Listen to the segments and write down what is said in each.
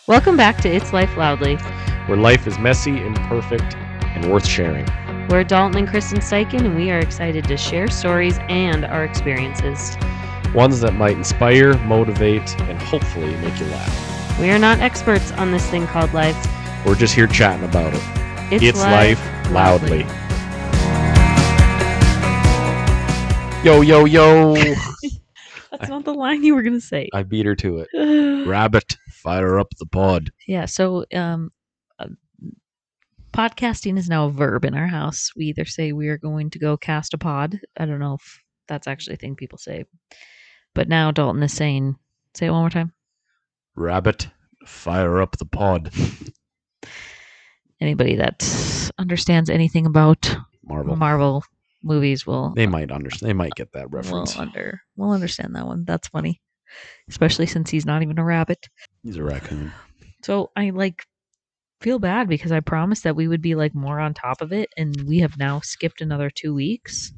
Welcome back to It's Life Loudly. Where life is messy, imperfect, and worth sharing. We're Dalton and Kristen Steichen, and we are excited to share stories and our experiences. Ones that might inspire, motivate, and hopefully make you laugh. We are not experts on this thing called life. We're just here chatting about it. It's Life Loudly. Yo, yo, yo. That's not the line you were going to say. I beat her to it. Rabbit, fire up the pod. Yeah, so podcasting is now a verb in our house. We either say we are going to go cast a pod. I don't know if that's actually a thing people say. But now Dalton is saying, say it one more time. Rabbit, fire up the pod. Anybody that understands anything about Marvel movies will... They might understand. They might get that reference. We'll understand that one. That's funny. Especially since he's not even a rabbit. He's a raccoon. So I feel bad because I promised that we would be more on top of it, and we have now skipped another 2 weeks.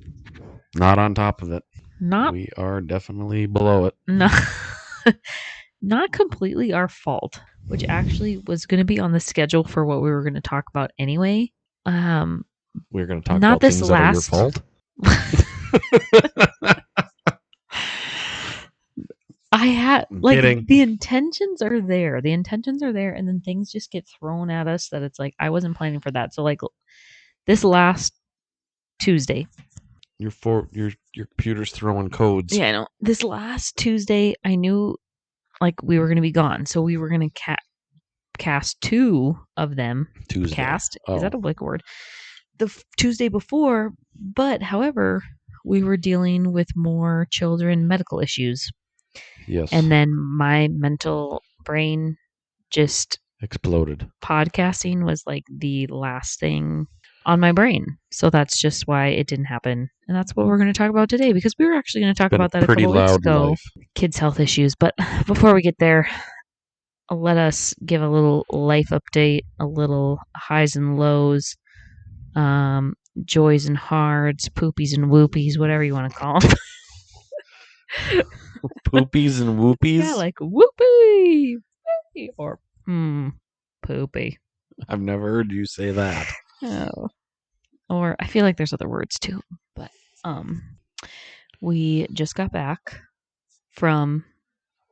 Not on top of it. Not We are definitely below it. Not completely our fault, which actually was going to be on the schedule for what we were going to talk about anyway. We're going to talk not about this things last... that are your fault. I had kidding. The intentions are there. The intentions are there, and then things just get thrown at us that it's I wasn't planning for that. So this last Tuesday, your computer's throwing codes. Yeah, I know. This last Tuesday, I knew we were going to be gone, so we were going to cast 2 of them. Tuesday. Cast Oh. Is that a word? The Tuesday before, but however, we were dealing with more children medical issues. Yes. And then my mental brain just exploded. Podcasting was the last thing on my brain. So that's just why it didn't happen. And that's what we're going to talk about today, because we were actually going to talk about that a couple weeks ago. Life. Kids' health issues. But before we get there, let us give a little life update, a little highs and lows, joys and hards, poopies and whoopies, whatever you want to call them. Poopies and whoopies? Yeah, whoopee or poopy. I've never heard you say that. Oh. Or I feel like there's other words too. But we just got back from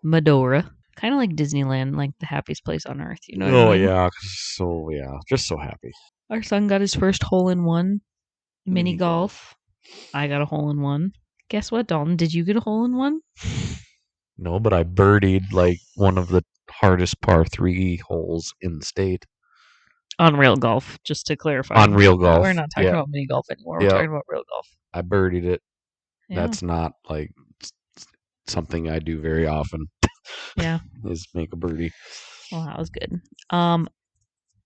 Medora. Kind of like Disneyland, the happiest place on earth. You know what I mean? Yeah. So, yeah. Just so happy. Our son got his first hole-in-one mini golf. I got a hole-in-one. Guess what, Dalton? Did you get a hole-in-one? No, but I birdied one of the hardest par 3 holes in the state. On real golf, just to clarify. On real golf. We're not talking about mini golf anymore. We're talking about real golf. I birdied it. Yeah. That's not something I do very often. Yeah. Is make a birdie. Well, that was good.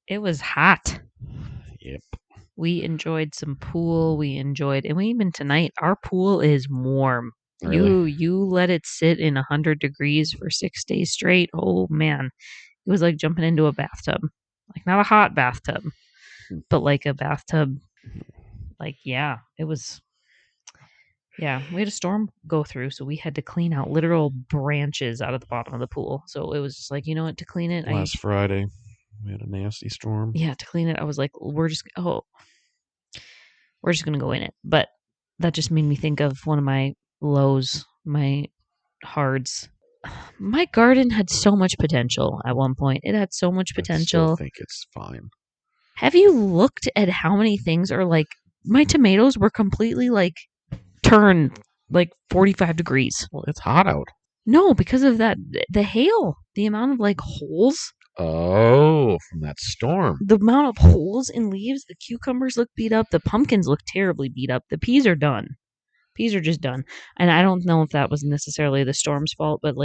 It was hot. Yep. We enjoyed some pool. And even tonight, our pool is warm. Really? You let it sit in 100 degrees for 6 days straight. Oh man, it was like jumping into a bathtub. Not a hot bathtub, but a bathtub. It was. Yeah, we had a storm go through, so we had to clean out literal branches out of the bottom of the pool. So it was just to clean it. Last Friday, we had a nasty storm. Yeah, to clean it, I was we're just going to go in it. But that just made me think of one of my lows, my hards. My garden had so much potential at one point. It had so much potential. I still think it's fine. Have you looked at how many things are my tomatoes were completely turned 45 degrees. Well, it's hot out. No, because of the hail, the amount of holes. Oh, from that storm. The amount of holes in leaves. The cucumbers look beat up. The pumpkins look terribly beat up. The peas are done. Peas are just done. And I don't know if that was necessarily the storm's fault, but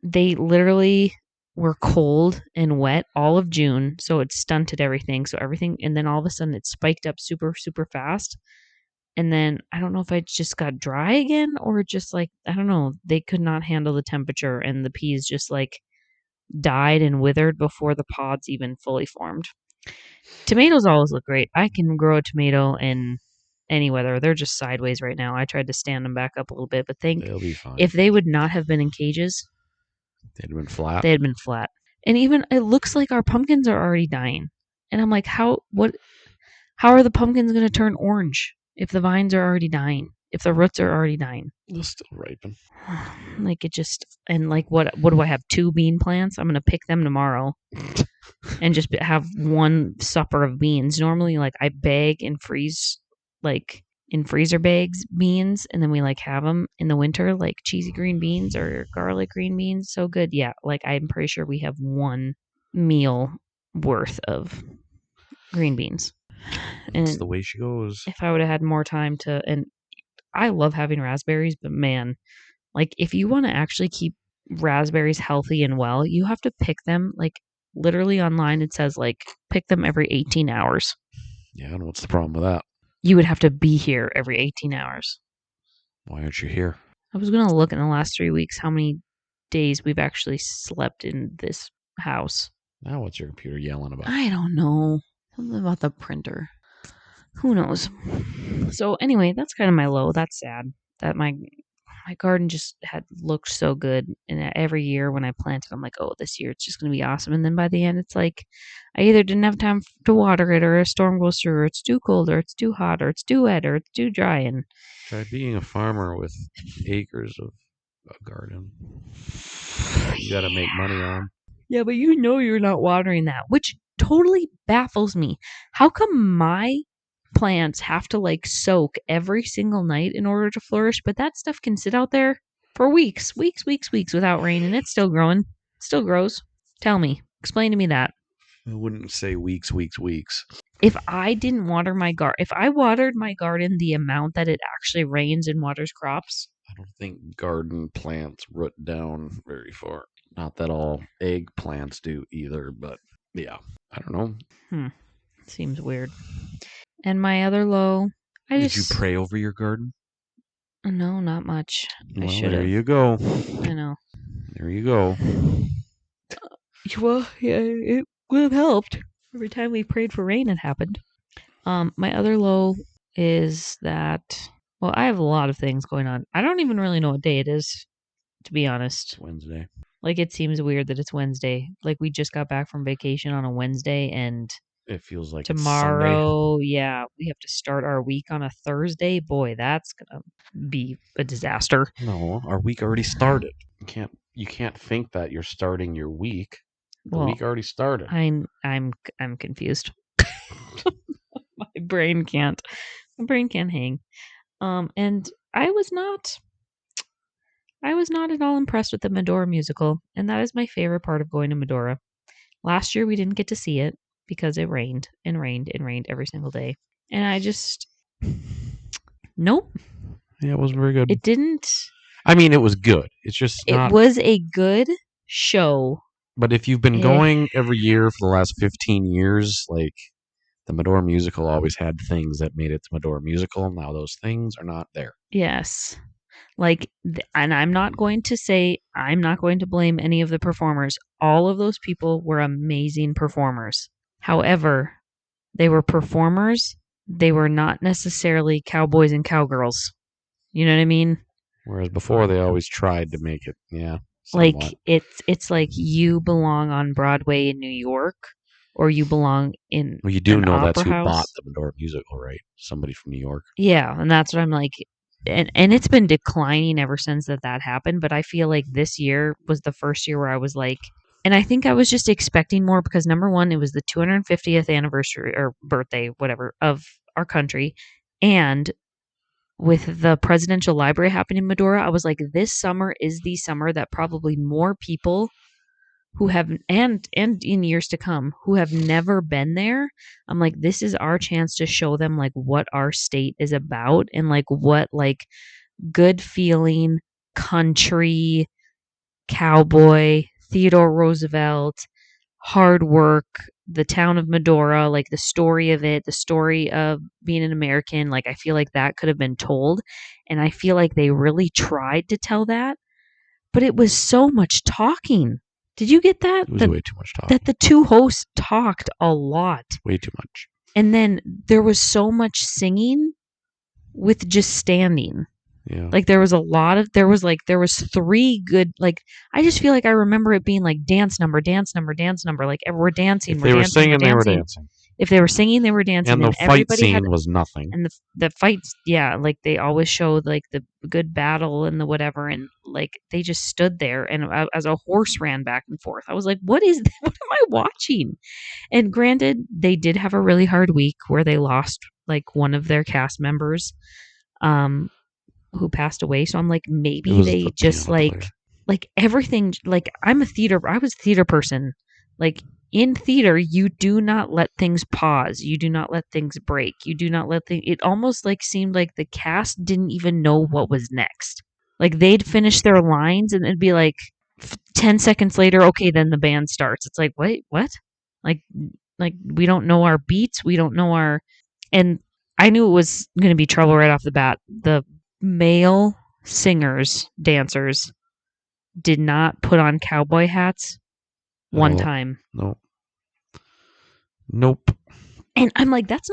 they literally were cold and wet all of June, so it stunted everything. And then all of a sudden it spiked up super, super fast. And then I don't know if I just got dry again or just I don't know. They could not handle the temperature, and the peas just died and withered before the pods even fully formed. Tomatoes always look great. I can grow a tomato in any weather. They're just sideways right now. I tried to stand them back up a little bit, but they'll be fine. If they would not have been in cages, they'd have been flat. They had been flat. And even it looks like our pumpkins are already dying. And I'm like, how are the pumpkins going to turn orange if the vines are already dying? If the roots are already dying? They'll still ripen. Like it just, and like what do I have? 2 bean plants? I'm going to pick them tomorrow and just have one supper of beans. Normally like I bag and freeze like in freezer bags beans, and then we like have them in the winter, like cheesy green beans or garlic green beans. So good. Yeah, like I'm pretty sure we have one meal worth of green beans. That's And the way she goes. if I would have had more time to, and I love having raspberries, but man, like if you want to actually keep raspberries healthy and well, you have to pick them like literally online. It says like pick them every 18 hours. Yeah, and what's the problem with that? You would have to be here every 18 hours. Why aren't you here? I was going to look in the last 3 weeks how many days we've actually slept in this house. Now what's your computer yelling about? I don't know. Something about the printer. Who knows? So anyway, that's kind of my low. That's sad that my garden just had looked so good, and every year when I planted, I'm like, oh, this year it's just gonna be awesome. And then by the end, it's like I either didn't have time to water it, or a storm goes through, or it's too cold, or it's too hot, or it's too wet, or it's too dry. And Try being a farmer with acres of a garden. You got to make money on. yeah, but you know you're not watering that, which totally baffles me. How come my plants have to like soak every single night in order to flourish, but that stuff can sit out there for weeks without rain, and it's still growing. It still grows. Tell me. Explain to me that. I wouldn't say weeks. If I didn't water my garden, if I watered my garden the amount that it actually rains and waters crops, I don't think garden plants root down very far. Not that all egg plants do either, but yeah, I don't know. Seems weird. And my other low, Did you pray over your garden? No, not much. I Well, should there have. you go. I know. There you go. Well, yeah, it would have helped. Every time we prayed for rain, it happened. My other low is that, well, I have a lot of things going on. I don't even really know what day it is, to be honest. It's Wednesday. Like, it seems weird that it's Wednesday. Like, we just got back from vacation on a Wednesday, and It feels like tomorrow, yeah, we have to start our week on a Thursday. Boy, that's gonna be a disaster. it's Sunday. No, our week already started. You can't think that you're starting your week. The week already started. I'm confused. My brain can't hang. And I was not at all impressed with the Medora musical, and that is my favorite part of going to Medora. Last year we didn't get to see it because it rained and rained and rained every single day. And I just nope. Yeah, it wasn't very good. It didn't. I mean, it was good. It's just not. It was a good show. But if you've been going every year for the last 15 years, like the Medora musical always had things that made it the Medora musical. Now those things are not there. Yes. Like, and I'm not going to blame any of the performers. All of those people were amazing performers. However, they were performers. They were not necessarily cowboys and cowgirls. You know what I mean? Whereas before they always tried to make it, yeah. Like somewhat. it's like you belong on Broadway in New York, or you belong in. Well, you do an know that's opera who house. bought the Medora musical, right? Somebody from New York. Yeah, and that's what I'm like. And it's been declining ever since that happened. But I feel like this year was the first year where I was like, and I think I was just expecting more because number one, it was the 250th anniversary or birthday, whatever, of our country. And with the presidential library happening in Medora, I was like, this summer is the summer that probably more people who have and in years to come who have never been there, I'm like, this is our chance to show them like what our state is about, and like what like good feeling country cowboy Theodore Roosevelt, hard work, the town of Medora, like the story of it, the story of being an American. Like I feel like that could have been told, and I feel like they really tried to tell that, but it was so much talking. Did you get that? It was way too much talking. That the two hosts talked a lot. Way too much. And then there was so much singing with just standing. Yeah. Like there was there was 3 good, like, I just feel like I remember it being like dance number, dance number, dance number. Like we're dancing, If we're they were dancing, we're singing, they were dancing. dancing. If they were singing, they were dancing, And the and fight everybody had, scene was nothing. and the fights, yeah, like they always showed like the good battle and the whatever, and like they just stood there, and as a horse ran back and forth, I was like, what is that? What am I watching? And granted, they did have a really hard week where they lost like one of their cast members, um, who passed away. So I'm like, It maybe was they the just piano player. like everything. Like I was a theater person. Like in theater, you do not let things pause. You do not let things break. You do not let things. It almost like seemed like the cast didn't even know what was next. Like they'd finish their lines and it'd be like 10 seconds later, okay, then the band starts. It's like, wait, what? Like, like we don't know our beats. We don't know our, and I knew it was going to be trouble right off the bat. The male singers, dancers did not put on cowboy hats one time. Nope. Nope. And I'm like, that's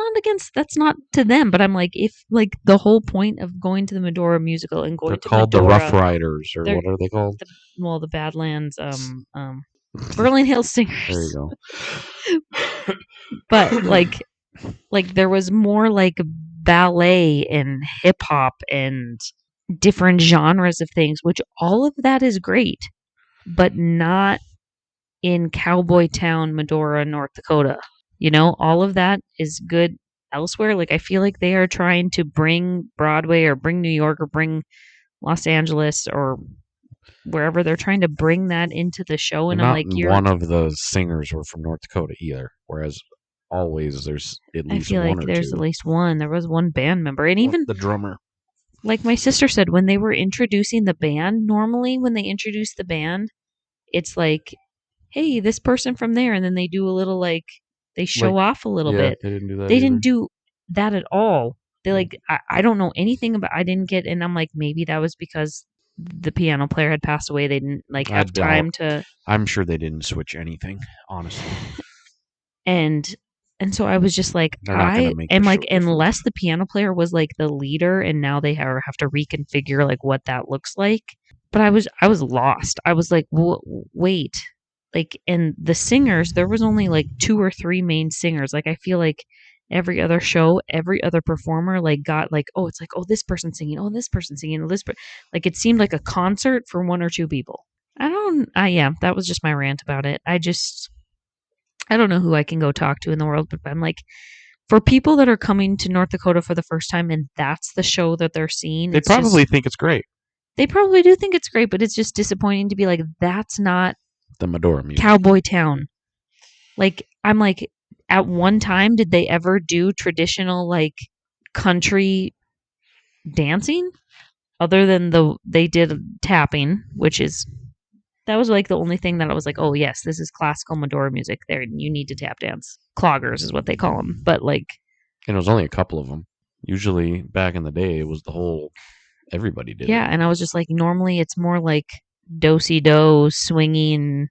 not to them, but I'm like, if like the whole point of going to the Medora musical and going They're to called Medora, the Rough Riders, or what are they called? The Badlands, Berlin Hills Singers. There you go. But like there was more like ballet and hip hop and different genres of things, which all of that is great, but not in Cowboy Town, Medora, North Dakota. You know, all of that is good elsewhere. Like I feel like they are trying to bring Broadway or bring New York or bring Los Angeles or wherever, they're trying to bring that into the show, and I'm like, one of the singers were from North Dakota either. Whereas always there's at least I feel one like or there's two. at least one. There was one band member, and even the drummer. Like my sister said, when they were introducing the band, normally when they introduce the band, it's like, hey, this person from there, and then they do a little like they show off a little bit. They didn't do that. They didn't do that at all. They like I don't know anything about. I didn't get, and I'm like, maybe that was because the piano player had passed away. They didn't like have time to. I'm sure they didn't switch anything, honestly. And so I was just like, I am like, unless the piano player was like the leader, and now they have to reconfigure like what that looks like. But I was lost. I was like, wait, like, and the singers, there was only like 2 or 3 main singers. Like I feel like every other show, every other performer like got like, oh, it's like, oh, this person's singing, oh, this person's singing, like it seemed like a concert for 1 or 2 people. Yeah, that was just my rant about it. I don't know who I can go talk to in the world, but I'm like, for people that are coming to North Dakota for the first time and that's the show that they're seeing, they probably think it's great. They probably do think it's great, but it's just disappointing to be like, that's not the Medora music. Cowboy Town. Like, I'm like, at one time, did they ever do traditional like country dancing? Other than they did tapping, which is, that was like the only thing that I was like, oh yes, this is classical Medora music. There, you need to tap dance. Cloggers is what they call them. But like, and it was only a couple of them. Usually, back in the day, it was the whole. Everybody did. Yeah, and I was just like, normally it's more like do-si-do swinging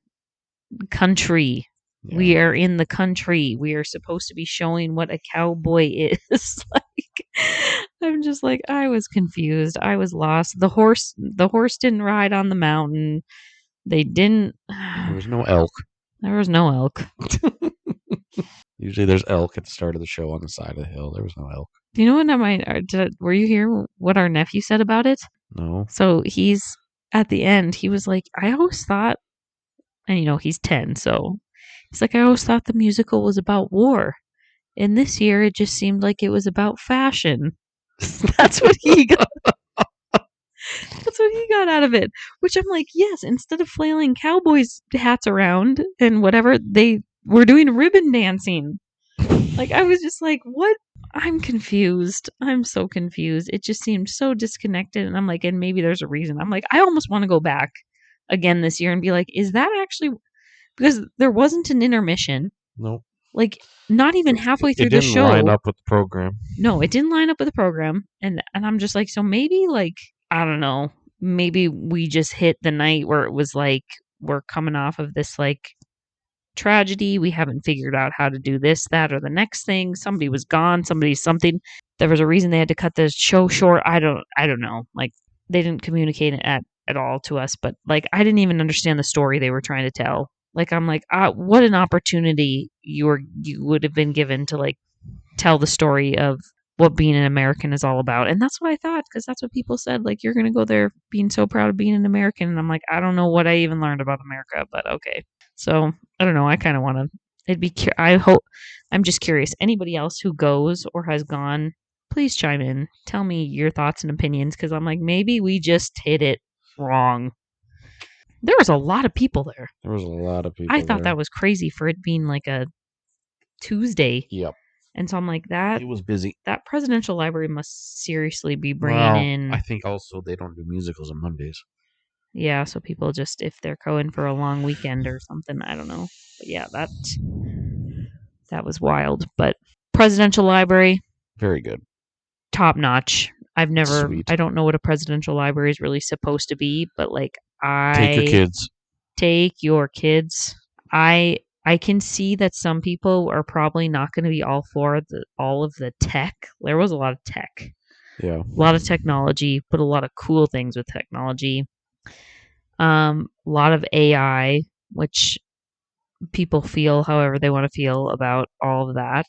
country. Yeah. We are in the country. We are supposed to be showing what a cowboy is. Like, I'm just like, I was confused. I was lost. The horse didn't ride on the mountain. They didn't. There was no elk. There was no elk. Usually there's elk at the start of the show on the side of the hill. There was no elk. Do you know what were you here what our nephew said about it? No. So he's, at the end, he was like, I always thought, and he's 10, so he's like, I always thought the musical was about war. And this year it just seemed like it was about fashion. That's what he got. That's what he got out of it. Which I'm like, yes, instead of flailing cowboys hats around and whatever, they were doing ribbon dancing. Like, I was just like, what? I'm confused. I'm so confused. It just seemed so disconnected. And I'm like, and maybe there's a reason. I'm like, I almost want to go back again this year and be like, is that actually, because there wasn't an intermission. Nope. Like, not even halfway through the show. It didn't line up with the program. No, it didn't line up with the program. And I'm just like, so maybe, like, I don't know, maybe we just hit the night where it was like, we're coming off of this, like, tragedy. We haven't figured out how to do this, that, or the next thing. Somebody was gone. Something. There was a reason they had to cut the show short. I don't know. Like, they didn't communicate it at all to us, but like, I didn't even understand the story they were trying to tell. Like, I'm like, what an opportunity you would have been given to like tell the story of what being an American is all about. And that's what I thought, because that's what people said. Like, you're going to go there being so proud of being an American. And I'm like, I don't know what I even learned about America, but okay. So I don't know. I kind of want to, I'm just curious. Anybody else who goes or has gone, please chime in. Tell me your thoughts and opinions, because I'm like, maybe we just hit it wrong. There was a lot of people there. There was a lot of people I thought there. that was crazy for it being like a Tuesday. Yep. And so I'm like, that It was busy. That presidential library must seriously be bringing in. I think also they don't do musicals on Mondays. Yeah, so people just, if they're going for a long weekend or something, I don't know. But yeah, that was wild. But presidential library, very good, top notch. I don't know what a presidential library is really supposed to be, but like, take your kids. Take your kids. I can see that some people are probably not going to be all for all of the tech. There was a lot of tech. Yeah. A lot of technology, but a lot of cool things with technology. A lot of AI, which people feel however they want to feel about all of that.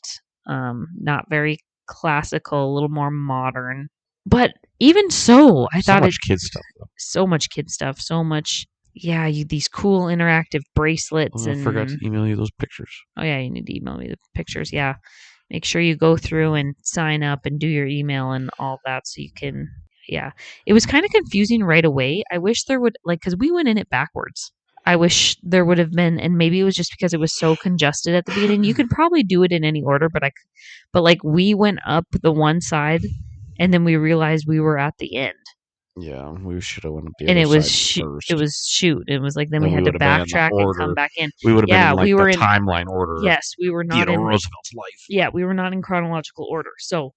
Not very classical, a little more modern. But even so, I thought much kid stuff. Though. So much kid stuff. So much. Yeah, these cool interactive bracelets. I forgot to email you those pictures. Oh, yeah, you need to email me the pictures. Yeah. Make sure you go through and sign up and do your email and all that so you can. Yeah. It was kind of confusing right away. I wish there would, like, because we went in it backwards. I wish there would have been, and maybe it was just because it was so congested at the beginning. You could probably do it in any order, but like, we went up the one side and then we realized we were at the end. Yeah, we should have went up the and other it was side first. It was shoot. It was like then we had to backtrack and come back in. We would have been in like the timeline order. Yes, we were not in Roosevelt's life. Yeah, we were not in chronological order. So,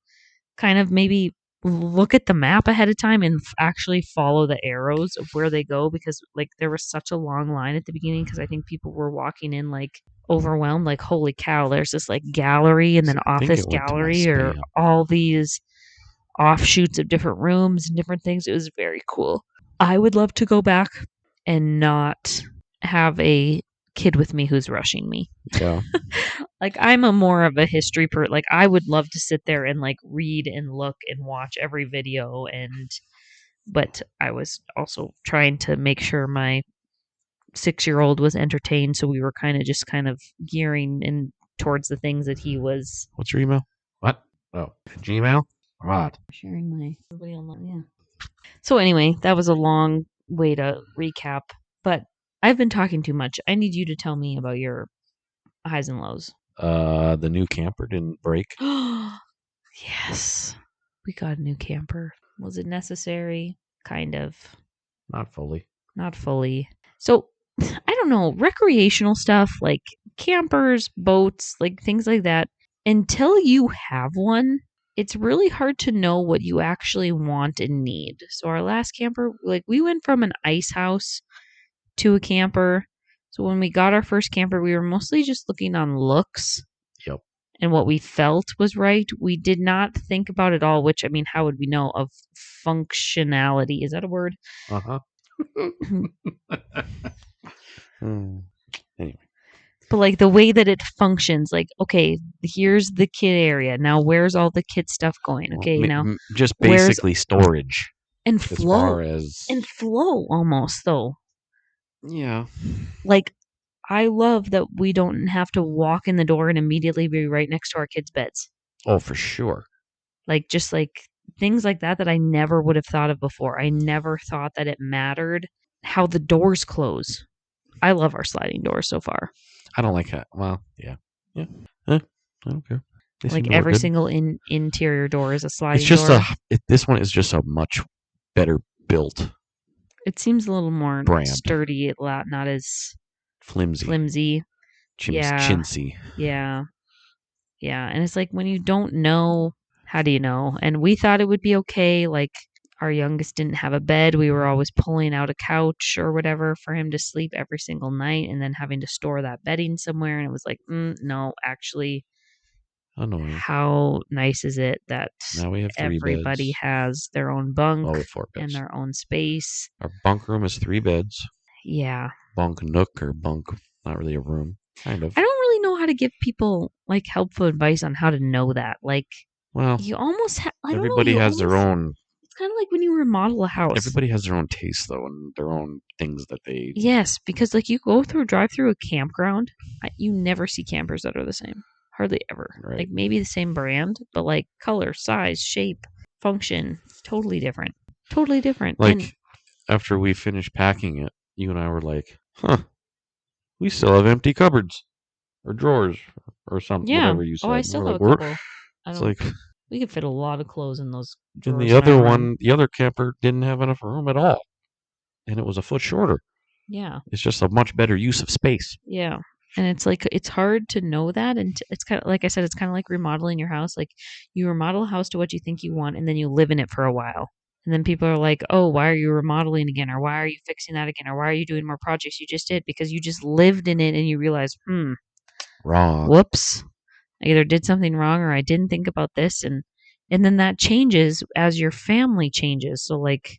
kind of maybe look at the map ahead of time and actually follow the arrows of where they go, because like there was such a long line at the beginning, because I think people were walking in like overwhelmed, like holy cow, there's this like gallery and then office gallery or all these offshoots of different rooms and different things. It was very cool. I would love to go back and not have a kid with me who's rushing me. Yeah. Like, I'm a more of a history like I would love to sit there and like read and look and watch every video, but I was also trying to make sure my 6-year-old was entertained, so we were kind of gearing in towards the things that he was. What's your email? What? Oh, Gmail? What? Sharing my everybody online, yeah. So anyway, that was a long way to recap, but I've been talking too much. I need you to tell me about your highs and lows. The new camper didn't break. Yes. We got a new camper. Was it necessary? Kind of. Not fully. Not fully. So, I don't know, recreational stuff like campers, boats, like things like that, until you have one, it's really hard to know what you actually want and need. So our last camper, like we went from an ice house to a camper. So when we got our first camper, we were mostly just looking on looks. Yep. And what we felt was right. We did not think about it all, which, I mean, how would we know of functionality? Is that a word? Uh-huh. Anyway. But like the way that it functions, like, okay, here's the kid area. Now where's all the kid stuff going? Okay, now just basically storage and flow as and flow almost though. Yeah. Like, I love that we don't have to walk in the door and immediately be right next to our kids' beds. Oh, for sure. Like, just like things like that I never would have thought of before. I never thought that it mattered how the doors close. I love our sliding doors so far. I don't like that. Well, yeah. I don't care. Like every single interior door is a sliding door. It's just this one is just a much better built. It seems a little more sturdy, not as flimsy. Chintzy. Yeah. Yeah. And it's like when you don't know, how do you know? And we thought it would be okay. Like Our youngest didn't have a bed. We were always pulling out a couch or whatever for him to sleep every single night and then having to store that bedding somewhere. And it was like, no, actually, Annoying. how nice is it that Now we have 3 everybody beds. has their own bunk Well, we have 4 and beds. their own space? Our bunk room is 3 beds. Yeah. Bunk nook or bunk, not really a room, kind of. I don't really know how to give people like helpful advice on how to know that. Like, Well, you almost I don't know. everybody You has their almost- own. It's kind of like when you remodel a house. Everybody has their own taste, though, and their own things that they. Yes, because like you drive through a campground, you never see campers that are the same. Hardly ever. Right. Like maybe the same brand, but like color, size, shape, function, totally different. Totally different. Like, And after we finished packing it, you and I were like, huh, we still have empty cupboards or drawers or something, yeah. whatever you said. Oh, I And still we're have like, a couple. It's like, We could fit a lot of clothes in those and drawers. the other one, the other camper didn't have enough room at all. And it was a foot shorter. Yeah. It's just a much better use of space. Yeah. And it's like, it's hard to know that. And it's kind of, like I said, it's kind of like remodeling your house. Like you remodel a house to what you think you want, and then you live in it for a while. And then people are like, oh, why are you remodeling again? Or why are you fixing that again? Or why are you doing more projects? You just did because you just lived in it and you realize, Wrong. whoops, I either did something wrong or I didn't think about this. And then that changes as your family changes. So like,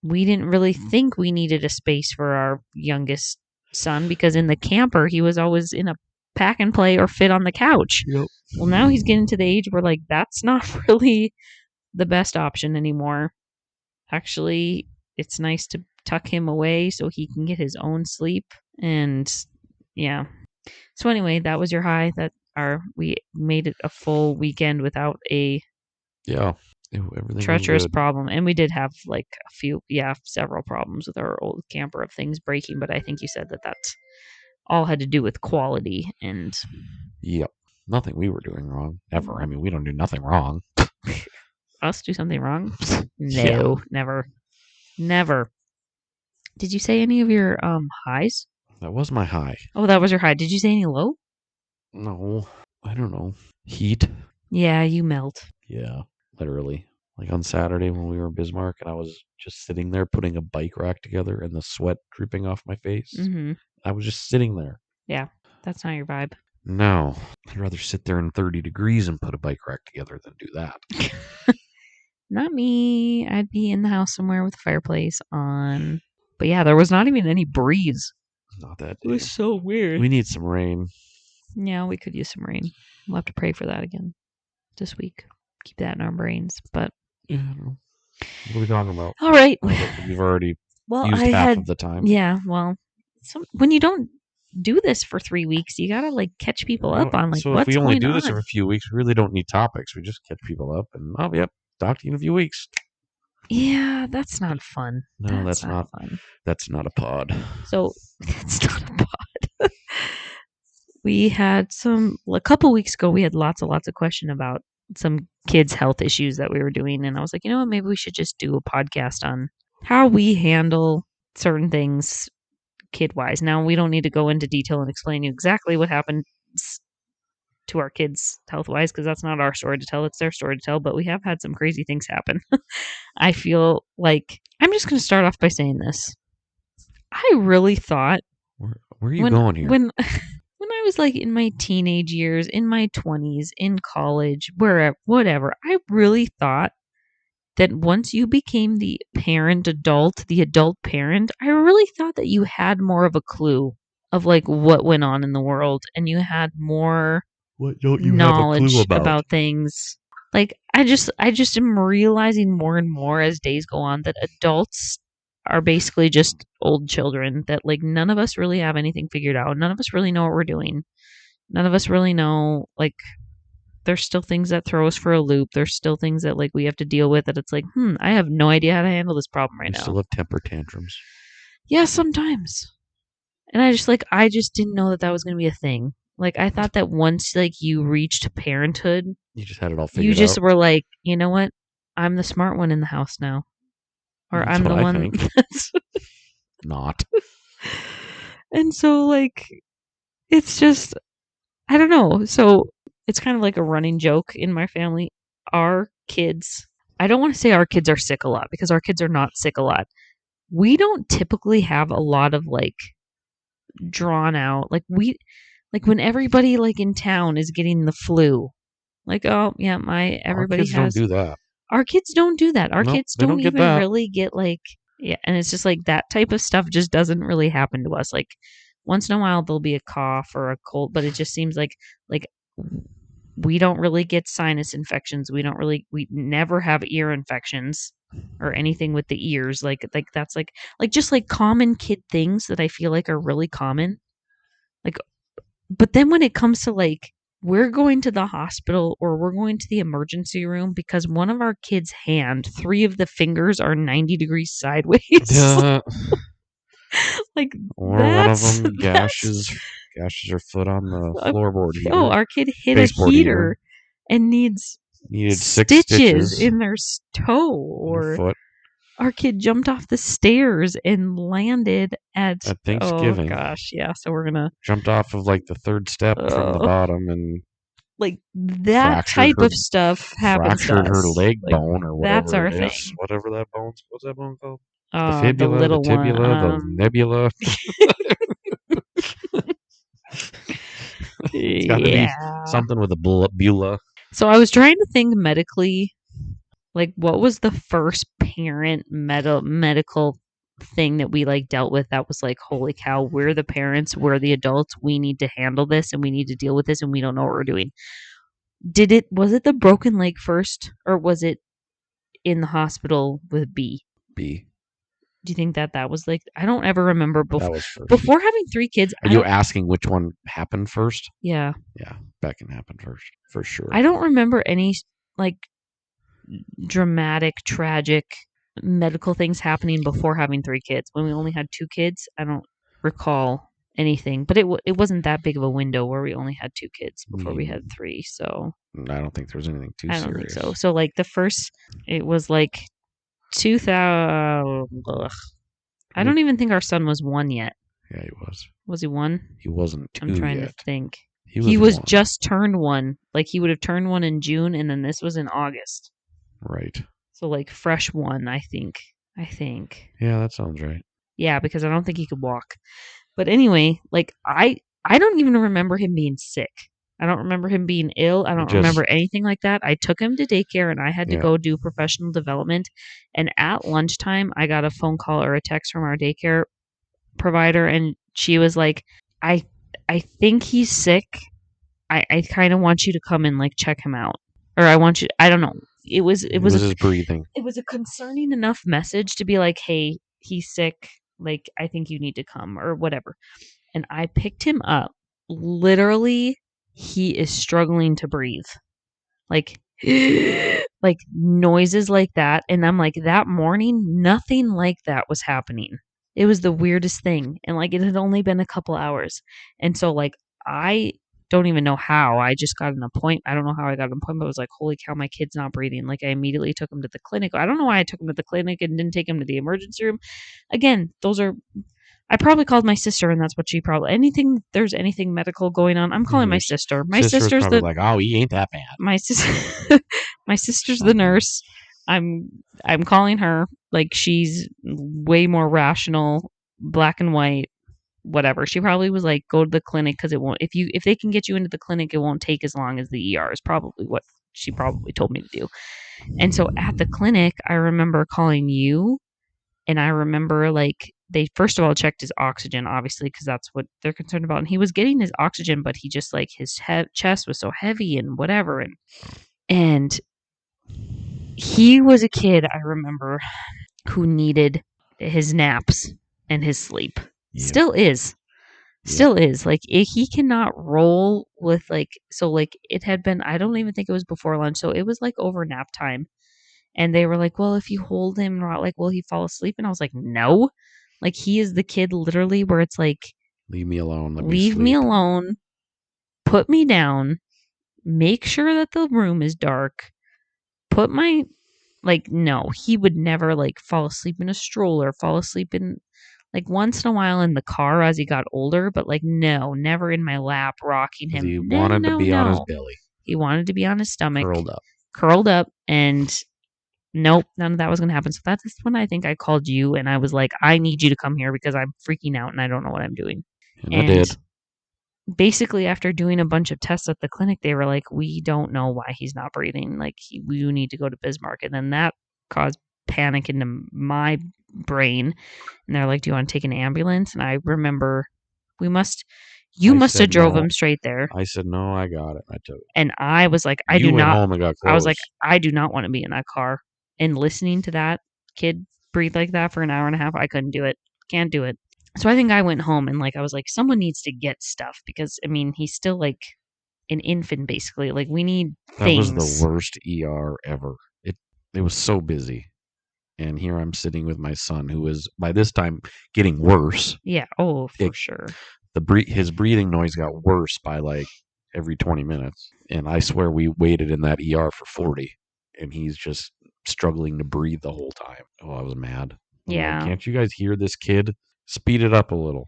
we didn't really think we needed a space for our youngest son because in the camper he was always in a pack and play or fit on the couch. Yep. Well, now he's getting to the age where like that's not really the best option anymore. Actually, it's nice to tuck him away so he can get his own sleep. And yeah. So anyway, that was your high. We made it a full weekend without a Everything treacherous was good. problem. And we did have like several problems with our old camper of things breaking, but I think you said that all had to do with quality and Yep. Nothing we were doing wrong. Ever. I mean, we don't do nothing wrong. us do something wrong. Yeah. No, never. Did you say any of your highs? That was my high. Oh, that was your high. Did you say any low? No, I don't know. Heat. Yeah, you melt. Yeah, literally. Like on Saturday when we were in Bismarck and I was just sitting there putting a bike rack together and the sweat dripping off my face. Mm-hmm. I was just sitting there. Yeah, that's not your vibe. No, I'd rather sit there in 30 degrees and put a bike rack together than do that. Not me. I'd be in the house somewhere with a fireplace on. But yeah, there was not even any breeze. Not that It day. was so weird. We need some rain. Yeah, we could use some rain. We'll have to pray for that again this week. Keep that in our brains. But Yeah, I don't know. What are we talking about? all right. We've already Well, used I half had of the time. yeah. Well, when you don't do this for 3 weeks, you gotta like catch people up on like so what's if we only going do this on. for a few weeks, we really don't need topics. We just catch people up and yep, talk to you in a few weeks. Yeah, that's not fun. No, that's not fun. That's not a pod. So it's not a pod. We had a couple weeks ago. We had lots of question about some kids' health issues that we were doing, and I was like, you know what, maybe we should just do a podcast on how we handle certain things kid-wise. Now we don't need to go into detail and explain you exactly what happened to our kids health-wise because that's not our story to tell. It's their story to tell. But we have had some crazy things happen. I feel like I'm just going to start off by saying this. I really thought Where are you going here? when I was like in my teenage years, in my 20s, in college, wherever, whatever, I really thought that once you became the adult parent, I really thought that you had more of a clue of like what went on in the world and you had more What don't you knowledge have a clue about? things. Like I just am realizing more and more as days go on that adults are basically just old children, that like none of us really have anything figured out. None of us really know what we're doing. None of us really know, like, there's still things that throw us for a loop. There's still things that like we have to deal with that it's like, I have no idea how to handle this problem right You now. still have temper tantrums. Yeah, sometimes. And I just didn't know that was going to be a thing. Like I thought that once like you reached parenthood, You just had it all figured out. you just were like, you know what? I'm the smart one in the house now. Or That's I'm the what I one think. that's Not. And so like it's just I don't know. So it's kind of like a running joke in my family. Our kids I don't want to say our kids are sick a lot because our kids are not sick a lot. We don't typically have a lot of like drawn out like when everybody like in town is getting the flu. Like, oh yeah, Our everybody kids don't has. do that. Our kids don't do that. Our Nope, kids they don't don't get even that. really get like, yeah, and it's just like that type of stuff just doesn't really happen to us. Like once in a while there'll be a cough or a cold, but it just seems like we don't really get sinus infections. We never have ear infections or anything with the ears. Like that's like just like common kid things that I feel like are really common. Like, but then when it comes to like we're going to the hospital or we're going to the emergency room because one of our kids' hand, 3 of the fingers are 90 degrees sideways. Duh. Like Or one of that's them that's gashes her foot on the uh, floorboard oh, heater, our kid hit a baseboard heater heater. and needs Needed 6 stitches stitches in their toe, in her or foot our kid jumped off the stairs and landed at at oh Thanksgiving. gosh, yeah. So we're gonna Jumped off of like the 3rd step from the uh, bottom and like that type of stuff happens to fractured her us. leg Like bone or that's whatever our it is. thing. Whatever that bone's. What's that bone called? The The fibula, the little one. tibula, the nebula. It's got to be Yeah. something with a bula. So I was trying to think medically, like what was the first parent medical thing that we like dealt with that was like, holy cow, we're the parents, we're the adults, we need to handle this and we need to deal with this and we don't know what we're doing. Was it the broken leg first or was it in the hospital with B? B. Do you think that was like I don't ever remember That was first. before having 3 kids. Are you asking which one happened first? Yeah. Yeah, Becken happened first, for sure. I don't remember any like dramatic, tragic medical things happening before having 3 kids. When we only had 2 kids, I don't recall anything. But it wasn't that big of a window where we only had 2 kids before we had 3. So I don't think there was anything too serious. I don't think so. So like the first, it was like 2000. I don't even think our son was 1 yet. Yeah, he was. Was he 1? He wasn't 2 I'm trying yet. to think. He was 1. just turned 1. Like he would have turned 1 in June, and then this was in August. Right. So like fresh 1, I think. Yeah, that sounds right. Yeah, because I don't think he could walk. But anyway, like I don't even remember him being sick. I don't remember him being ill. I don't remember anything like that. I took him to daycare and I had to go do professional development. And at lunchtime, I got a phone call or a text from our daycare provider, and she was like, I think he's sick. I kind of want you to come and like check him out. Or I want you I don't know. It was his breathing. It was a concerning enough message to be like, "Hey, he's sick. Like I think you need to come," or whatever. And I picked him up. Literally, he is struggling to breathe. Like like noises like that, and I'm like, that morning nothing like that was happening. It was the weirdest thing, and like it had only been a couple hours. And so like I don't even know how. I just got an appointment. I don't know how I got an appointment. I was like, holy cow, my kid's not breathing. Like I immediately took him to the clinic. I don't know why I took him to the clinic and didn't take him to the emergency room. Again, I probably called my sister, and that's what she probably there's anything medical going on. I'm calling my sister. My sister's probably like, oh, he ain't that bad. My sister, my sister's the nurse. I'm calling her. Like she's way more rational, black and white, whatever. She probably was like, go to the clinic because it won't. If they can get you into the clinic, it won't take as long as the ER. Is probably what she probably told me to do. And so at the clinic, I remember calling you, and I remember like they first of all checked his oxygen, obviously, because that's what they're concerned about. And he was getting his oxygen, but he just like his chest was so heavy and whatever. And he was a kid, I remember, who needed his naps and his sleep. Yeah. Still is. Like he cannot roll with like, so like it had been, I don't even think it was before lunch. So it was like over nap time. And they were like, well, if you hold him, not like, will he fall asleep? And I was like, no. Like he is the kid literally where it's like, leave me alone. Leave me alone. Put me down. Make sure that the room is dark. Put my, like, no, he would never like fall asleep in a stroller, fall asleep in like once in a while in the car as he got older, but like, no, never in my lap rocking him. He wanted to be on his belly. He wanted to be on his stomach. Curled up. And Nope, none of that was going to happen. So that's when I think I called you and I was like, I need you to come here because I'm freaking out and I don't know what I'm doing. And I And did. basically, after doing a bunch of tests at the clinic, they were like, we don't know why he's not breathing. Like, we need to go to Bismarck. And then that caused panic into my brain. And they're like, do you want to take an ambulance? And I remember you I must have said drove no. him straight there. I said, no, I got it. I took it. And I was like, You went home and got I was clothes. like, I do not want to be in that car. And listening to that kid breathe like that for an hour and a half, I couldn't do it. Can't do it. So I think I went home and like I was like, someone needs to get stuff because I mean he's still like an infant basically. Like we need That was the things. worst ER ever. It was so busy. And here I'm sitting with my son, who is by this time getting worse. Yeah. Oh, for sure. His breathing noise got worse by like every 20 minutes. And I swear we waited in that ER for 40, and he's just struggling to breathe the whole time. Oh, I was mad. I'm Yeah. like, can't you guys hear this kid? Speed it up a little.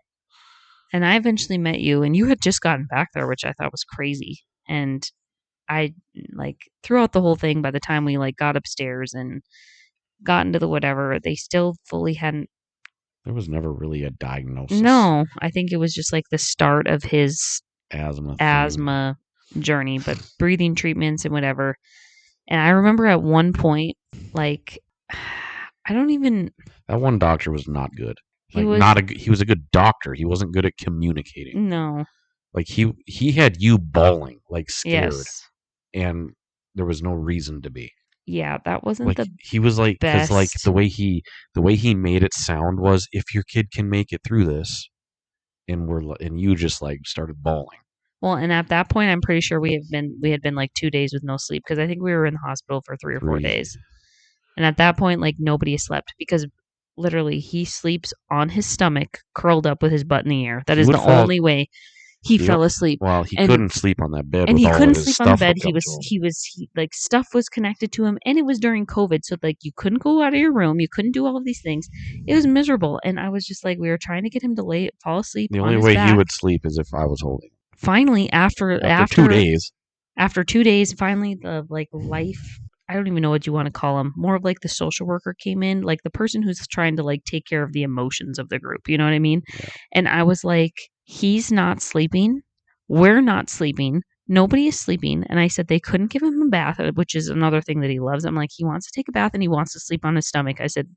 And I eventually met you, and you had just gotten back there, which I thought was crazy. And I like throughout the whole thing, by the time we like got upstairs and got into the whatever, they still fully hadn't. There was never really a diagnosis. No, I think it was just like the start of his asthma journey, but breathing treatments and whatever. And I remember at one point, like, I don't even. That one doctor was not good. He He was a good doctor. He wasn't good at communicating. No. Like he had you bawling, like scared, Yes. and there was no reason to be. Yeah, that wasn't Like the he was like, because like best. the way he made it sound was, if your kid can make it through this, and you just like started bawling. Well, and at that point, I'm pretty sure we had been like 2 days with no sleep because I think we were in the hospital for 3 or 4 days. And at that point, like nobody slept because literally he sleeps on his stomach, curled up with his butt in the air. That is the only way he fell asleep. Well, he couldn't sleep on that bed, and with he all couldn't of his sleep on the stuff bed. hooked up to him. Like stuff was connected to him, and it was during COVID, so like you couldn't go out of your room, you couldn't do all of these things. It was miserable, and I was just like, we were trying to get him to fall asleep. The on only his way back. he would sleep is if I was holding him. Finally, after 2 days. After 2 days, finally the like life. I don't even know what you want to call him. More of like the social worker came in, like the person who's trying to like take care of the emotions of the group. You know what I mean? Yeah. And I was like, he's not sleeping. We're not sleeping. Nobody is sleeping. And I said they couldn't give him a bath, which is another thing that he loves. I'm like, he wants to take a bath and he wants to sleep on his stomach. I said,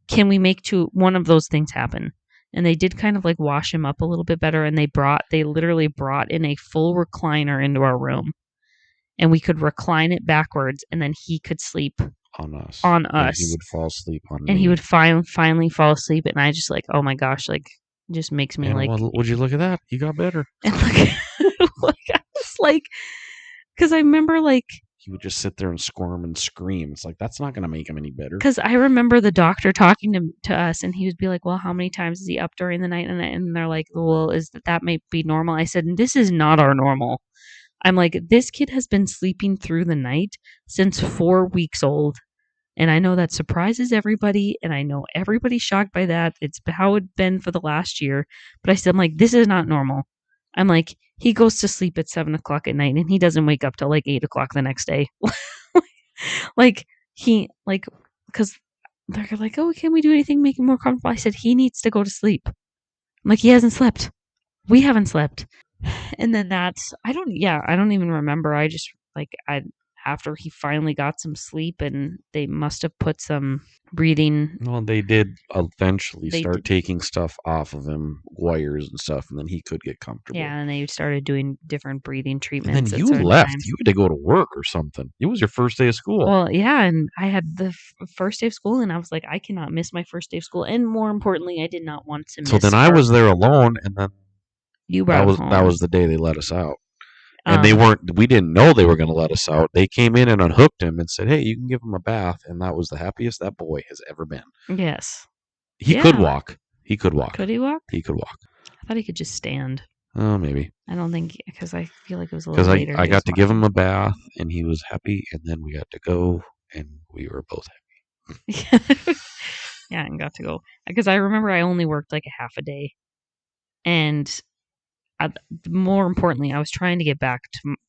can we make one of those things happen? And they did kind of like wash him up a little bit better. And they literally brought in a full recliner into our room. And we could recline it backwards, and then he could sleep on us. And he would fall asleep on me. And he would finally fall asleep, and I just like, oh my gosh, like, it just makes me like. Well, would you look at that? He got better. And like I was like, because I remember like he would just sit there and squirm and scream. It's like, that's not going to make him any better. Because I remember the doctor talking to us, and he would be like, well, how many times is he up during the night? And they're like, well, that may be normal? I said, this is not our normal. I'm like, this kid has been sleeping through the night since 4 weeks old. And I know that surprises everybody, and I know everybody's shocked by that. It's how it's been for the last year. But I said, I'm like, this is not normal. I'm like, he goes to sleep at 7 o'clock at night, and he doesn't wake up till like 8 o'clock the next day. Because they're like, oh, can we do anything to make him more comfortable? I said, he needs to go to sleep. I'm like, he hasn't slept. We haven't slept. And then I don't even remember. I just after he finally got some sleep, and they must have put some breathing. Well, they did eventually start taking stuff off of him, wires and stuff, and then he could get comfortable. Yeah, and they started doing different breathing treatments. And then you left. You had to go to work or something. It was your first day of school. Well, yeah, and I had the first day of school, and I was like, I cannot miss my first day of school. And more importantly, I did not want to miss. So then I was there alone, and then you brought home. That was the day they let us out. And we didn't know they were going to let us out. They came in and unhooked him and said, hey, you can give him a bath. And that was the happiest that boy has ever been. Yes. He could walk. He could walk. Could he walk? He could walk. I thought he could just stand. Oh, maybe. I don't think, because I feel like it was a little later. Because I got to give him a bath, and he was happy, and then we got to go, and we were both happy. Yeah, and got to go. Because I remember I only worked like a half a day. And more importantly, I was trying to get back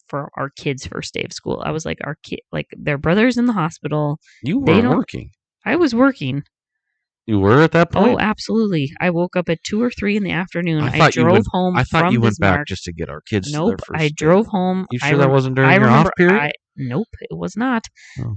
for our kids' first day of school. I was like, our kid, like their brother's in the hospital. You They weren't don't. working. I was working. You were at that Oh, point? absolutely. I woke up at 2 or 3 in the afternoon. I I thought you drove went. home I thought from you went back Bismarck. just to get our kids to their Nope. I first day. drove home. You sure that wasn't during I your remember. off period? Nope, it was not. Oh.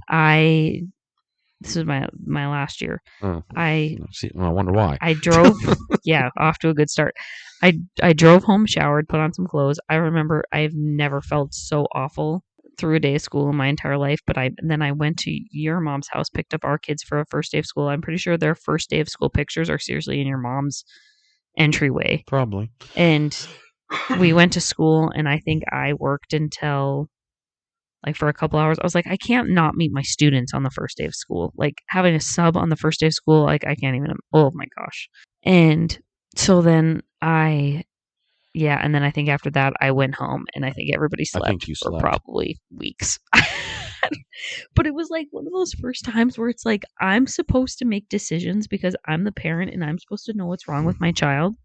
This is my last year. Oh. I See, well, I wonder why. I drove. Yeah, off to a good start. I drove home, showered, put on some clothes. I remember I've never felt so awful through a day of school in my entire life. But then I went to your mom's house, picked up our kids for a first day of school. I'm pretty sure their first day of school pictures are seriously in your mom's entryway. Probably. And we went to school, and I think I worked until like for a couple hours. I was like, I can't not meet my students on the first day of school. Like having a sub on the first day of school, like I can't even. Oh my gosh. And so then and then I think after that I went home, and I think everybody I slept think you for slept. probably weeks. But it was like one of those first times where it's like I'm supposed to make decisions because I'm the parent and I'm supposed to know what's wrong with my child,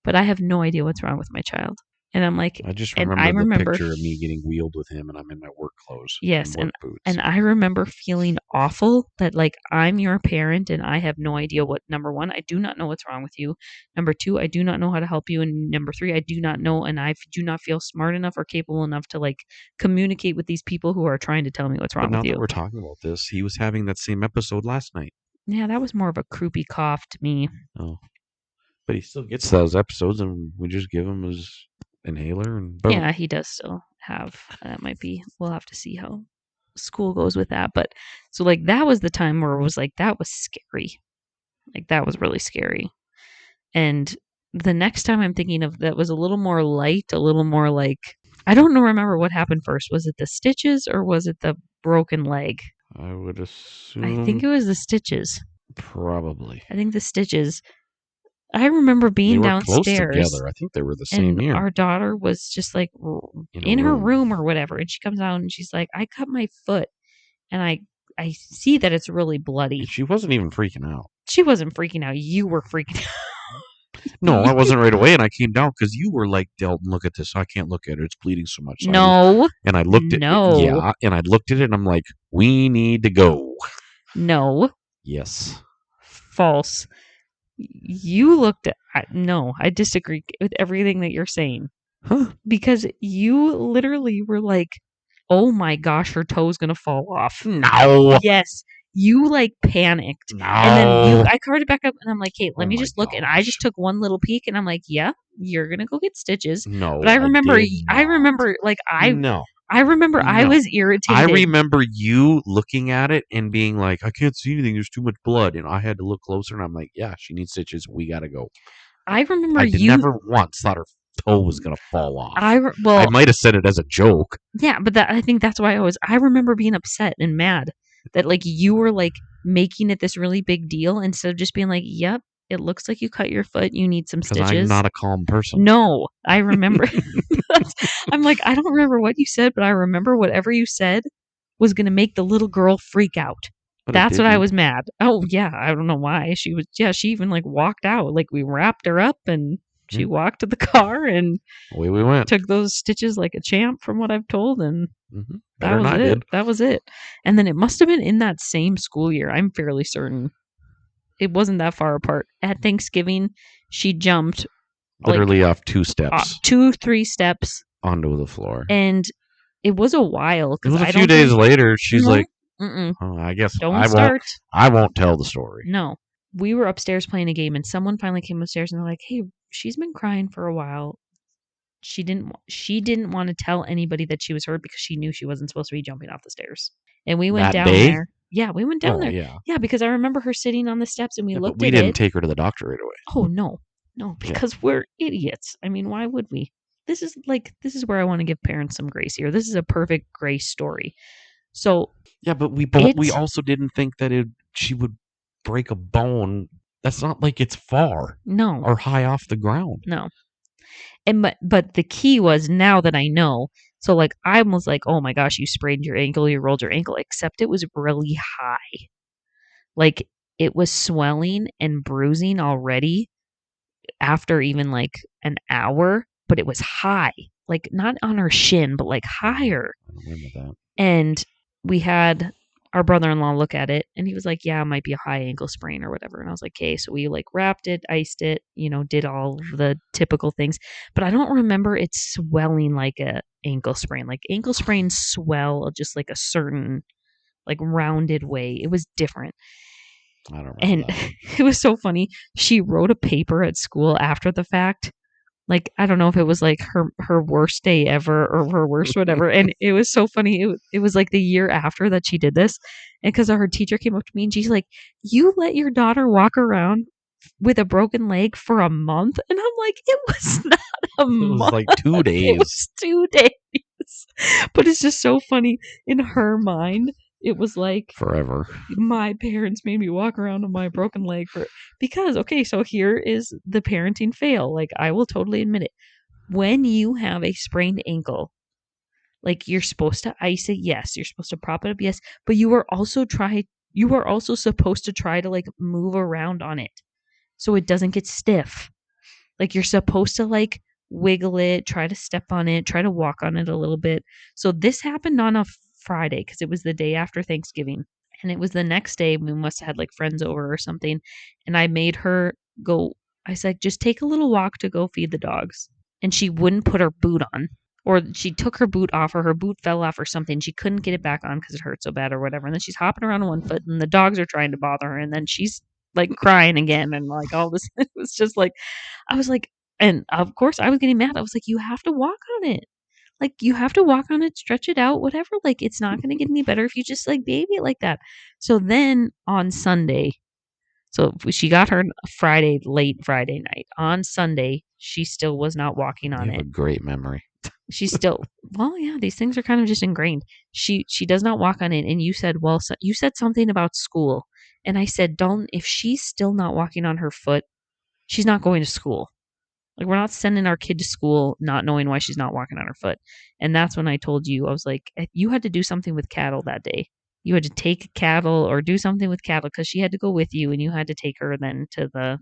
but I have no idea what's wrong with my child. And I'm like, I just and remember I remember the picture of me getting wheeled with him, and I'm in my work clothes. Yes, and work boots. and I remember feeling awful that like I'm your parent and I have no idea what. Number one, I do not know what's wrong with you. Number two, I do not know how to help you. And number three, I do not know, and I do not feel smart enough or capable enough to like communicate with these people who are trying to tell me what's wrong But now with you. that we're talking about this, he was having that same episode last night. Yeah, that was more of a croupy cough to me. Oh, but he still gets those episodes, and we just give him his inhaler, and boom. Yeah, he does still have. That might be. We'll have to see how school goes with that. But so like that was the time where it was like that was scary. Like that was really scary. And the next time I'm thinking of that was a little more light, a little more like I don't know. Remember what happened first? Was it the stitches or was it the broken leg? I would assume. I think it was the stitches. Probably. I think the stitches. I remember being They were downstairs. close together. I think they were the same and year. Our daughter was just like in her room or whatever, and she comes out and she's like, "I cut my foot," and I see that it's really bloody. And she wasn't even freaking out. She wasn't freaking out. You were freaking out. No, I wasn't right away, and I came down because you were like, Delton, look at this. I can't look at it. It's bleeding so much. So No. And I looked at it. Yeah, and I looked at it, and I'm like, we need to go. No. Yes. False. You looked at... No, I disagree with everything that you're saying. Huh? Because you literally were like, oh my gosh, her toe's going to fall off. No. Yes. You like panicked. No. And then I covered it back up and I'm like, hey, let me just look. gosh. And I just took one little peek and I'm like, yeah, you're going to go get stitches. No. But I remember, I remember I was irritated. I remember you looking at it and being like, I can't see anything. There's too much blood. And I had to look closer and I'm like, yeah, she needs stitches. We got to go. I remember I never once thought her toe was going to fall off. I might have said it as a joke. Yeah, but I think that's why I remember being upset and mad that like you were like making it this really big deal instead of just being like, yep, it looks like you cut your foot. You need some stitches. I'm not a calm person. No, I remember. I'm like, I don't remember what you said, but I remember whatever you said was going to make the little girl freak out. But that's what I was mad. Oh, yeah. I don't know why. She even like walked out. Like we wrapped her up and she walked to the car and away we went. Took those stitches like a champ from what I've told. And that was it. That was it. And then it must have been in that same school year. I'm fairly certain. It wasn't that far apart. At Thanksgiving, she jumped literally off 2 steps. 2-3 steps. Onto the floor. And it was a while. It was a few days later. She's like, oh, I guess I won't tell the story. No. We were upstairs playing a game and someone finally came upstairs and they're like, hey, she's been crying for a while. She didn't want to tell anybody that she was hurt because she knew she wasn't supposed to be jumping off the stairs. And we went down there. Yeah, we went down there. Yeah, because I remember her sitting on the steps and we looked at it. We didn't take her to the doctor right away. Oh, no. No, because we're idiots. I mean, why would we? This is where I want to give parents some grace here. This is a perfect grace story. So yeah, but we also didn't think that she would break a bone. That's not like it's far. No. Or high off the ground. No. And but the key was now that I know. So like I was like, oh my gosh, you sprained your ankle, you rolled your ankle, except it was really high. Like it was swelling and bruising already after even like an hour. but it was high, like not on her shin, but like higher. I remember that. And we had our brother-in-law look at it, and he was like, yeah, it might be a high ankle sprain or whatever. And I was like, okay. So we like wrapped it, iced it, did all of the typical things. But I don't remember it swelling like a ankle sprain. Like ankle sprains swell just like a certain like rounded way. It was different. I don't remember And that. it was so funny. She wrote a paper at school after the fact. Like, I don't know if it was like her worst day ever or her worst whatever. And it was so funny. It was like the year after that she did this. And because her teacher came up to me and she's like, you let your daughter walk around with a broken leg for a month? And I'm like, it was not a It was month. like 2 days. It was 2 days. But it's just so funny in her mind. It was like Forever. my parents made me walk around on my broken leg because okay, so here is the parenting fail. Like I will totally admit it. When you have a sprained ankle, like you're supposed to ice it, yes. You're supposed to prop it up, yes. But you are also supposed to try to like move around on it so it doesn't get stiff. Like you're supposed to like wiggle it, try to step on it, try to walk on it a little bit. So this happened on a Friday because it was the day after Thanksgiving. And it was the next day. We must have had like friends over or something. And I made her go. I said, just take a little walk to go feed the dogs. And she wouldn't put her boot on. Or she took her boot off, or her boot fell off, or something. She couldn't get it back on because it hurt so bad, or whatever. And then she's hopping around on one foot, and the dogs are trying to bother her. And then she's like crying again, and like all this. It was just like, I was like, and of course I was getting mad. I was like, you have to walk on it. Like you have to walk on it, stretch it out, whatever. Like it's not going to get any better if you just like baby it like that. So then on Sunday, so she got her late Friday night. On Sunday, she still was not walking on You have it. a great memory. She's still, well, yeah, these things are kind of just ingrained. She does not walk on it. And you said, well, so you said something about school. And I said, if she's still not walking on her foot, she's not going to school. Like we're not sending our kid to school not knowing why she's not walking on her foot. And that's when I told you, I was like, you had to do something with cattle that day. You had to take cattle or do something with cattle because she had to go with you and you had to take her then to the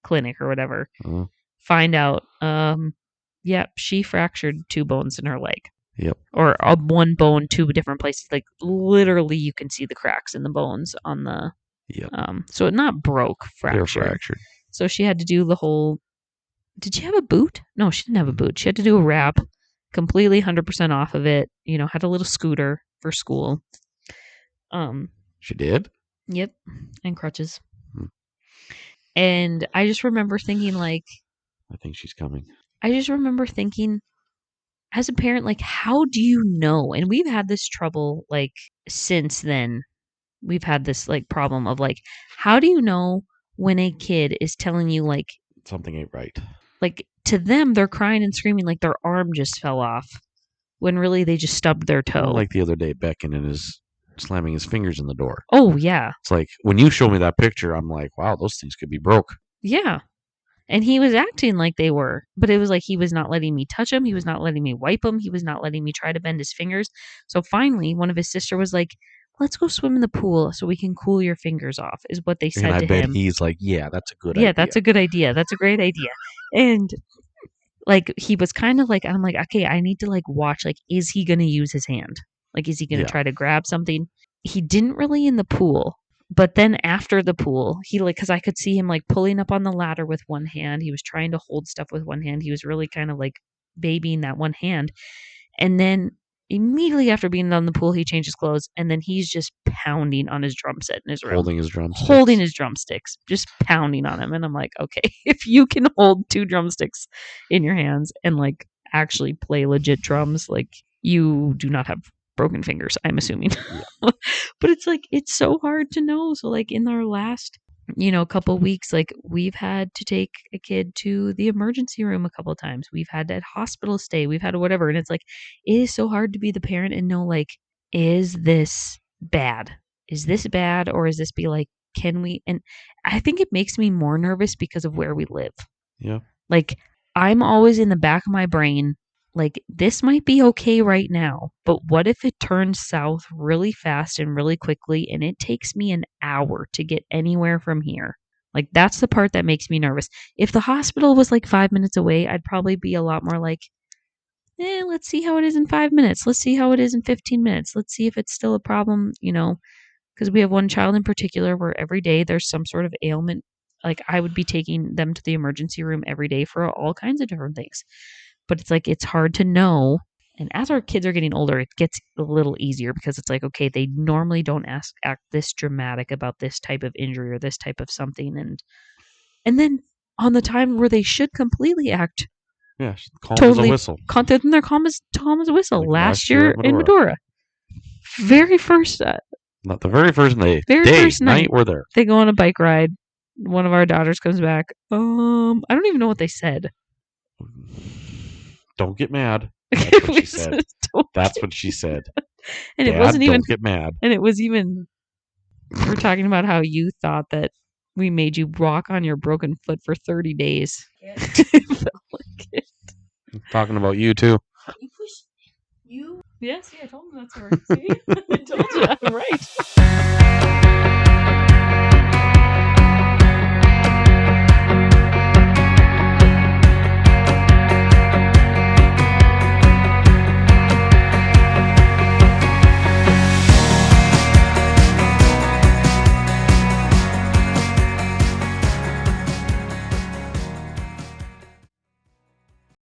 clinic or whatever. Uh, Find out, yep, she fractured 2 bones in her leg. Yep. Or one bone, 2 different places. Like literally you can see the cracks in the bones on the, Yep. So it not broke, They're fractured. fractured. So she had to do the whole. Did she have a boot? No, she didn't have a boot. She had to do a wrap, completely 100% off of it. Had a little scooter for school. She did? Yep, and crutches. Hmm. And I just remember thinking, like, I think she's coming. I just remember thinking, as a parent, like, how do you know? And we've had this trouble, like, since then. We've had this, like, problem of, like, how do you know when a kid is telling you, like, something ain't right? Like, to them, they're crying and screaming like their arm just fell off, when really they just stubbed their toe. Well, like the other day, Beckon and his slamming his fingers in the door. Oh, yeah. It's like, when you show me that picture, I'm like, wow, those things could be broke. Yeah. And he was acting like they were, but it was like he was not letting me touch him. He was not letting me wipe him. He was not letting me try to bend his fingers. So finally, one of his sister was like, let's go swim in the pool so we can cool your fingers off, is what they said And I to bet him. he's like, yeah, that's a good idea. Yeah, that's a good idea. That's a great idea. And like he was kind of like, I'm like, okay, I need to like watch, like, is he going to use his hand? Like, is he going to try to grab something? He didn't really in the pool. But then after the pool, he like, because I could see him like pulling up on the ladder with one hand. He was trying to hold stuff with one hand. He was really kind of like babying that one hand. And then immediately after being on the pool, he changed his clothes. And then he's just pounding on his drum set in his room. Holding his drumsticks, just pounding on him. And I'm like, okay, if you can hold 2 drumsticks in your hands and like actually play legit drums, like you do not have broken fingers, I'm assuming. But it's like, it's so hard to know. So like in our last, couple weeks, like we've had to take a kid to the emergency room a couple of times. We've had that hospital stay. We've had whatever. And it's like, it is so hard to be the parent and know, like, is this bad? Is this bad? Or is this be like, can we? And I think it makes me more nervous because of where we live. Yeah. Like I'm always in the back of my brain, like, this might be okay right now, but what if it turns south really fast and really quickly and it takes me an hour to get anywhere from here? Like, that's the part that makes me nervous. If the hospital was like 5 minutes away, I'd probably be a lot more like, let's see how it is in 5 minutes. Let's see how it is in 15 minutes. Let's see if it's still a problem, because we have one child in particular where every day there's some sort of ailment. Like, I would be taking them to the emergency room every day for all kinds of different things. But it's like, it's hard to know. And as our kids are getting older, it gets a little easier because it's like, okay, they normally don't act this dramatic about this type of injury or this type of something. And then on the time where they should completely act Yeah, calm totally as a whistle. Content, and they're calm as a whistle. Like last year in Medora. Very first Not the very first day. First night we're there. They go on a bike ride. One of our daughters comes back. I don't even know what they said. Don't get mad. That's what she said. That's what she said. And Dad, it wasn't even don't get mad. And it was even we're talking about how you thought that we made you walk on your broken foot for 30 days. It felt like it. I'm talking about you too. You pushed you? Yes, I told him that's her. See? I told you I'm right.